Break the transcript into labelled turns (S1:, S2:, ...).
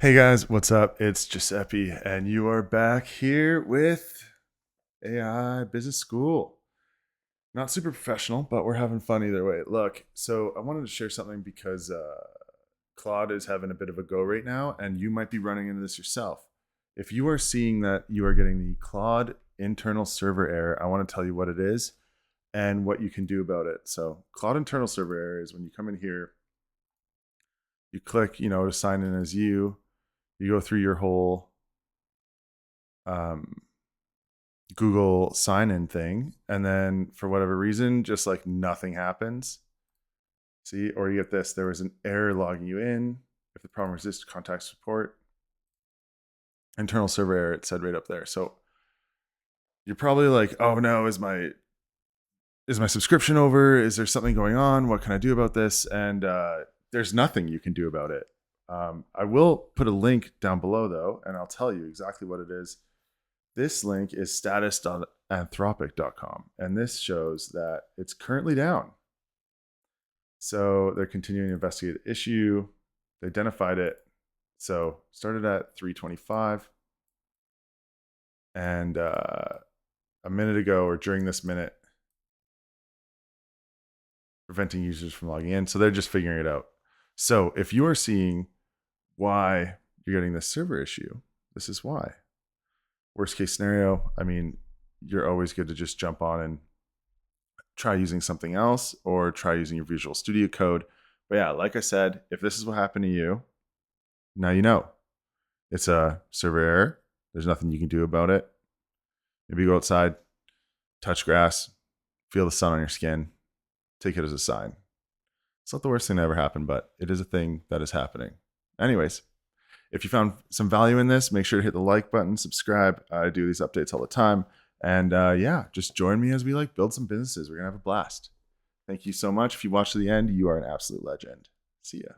S1: Hey guys, what's up? It's Giuseppe, and you are back here with AI Business School. Not super professional, but we're having fun either way. Look, so I wanted to share something because Claude is having a bit of a go right now, and you might be running into this yourself. If you are seeing that you are getting the Claude internal server error, I want to tell you what it is and what you can do about it. So, Claude internal server error is when you come in here, you click, to sign in as you go through your whole um, Google sign in thing, and then for whatever reason, just like nothing happens. See, or you get this: there was an error logging you in. If the problem exists, contact support. Internal server error. It said right up there. So you're probably like, "Oh no, is my subscription over? Is there something going on? What can I do about this?" And there's nothing you can do about it. I will put a link down below though, and I'll tell you exactly what it is. This link is status.anthropic.com, and this shows that it's currently down. So they're continuing to investigate the issue. They identified it. So started at 325, and a minute ago, or during this minute, preventing users from logging in. So they're just figuring it out. So if you are seeing why you're getting this server issue, this is why. Worst case scenario, you're always good to just jump on and try using something else or try using your Visual Studio Code. But yeah, like I said, if this is what happened to you, now you know. It's a server error. There's nothing you can do about it. Maybe you go outside, touch grass, feel the sun on your skin, take it as a sign. It's not the worst thing that ever happened, but it is a thing that is happening. Anyways, if you found some value in this, make sure to hit the like button, subscribe. I do these updates all the time. And just join me as we build some businesses. We're going to have a blast. Thank you so much. If you watched to the end, you are an absolute legend. See ya.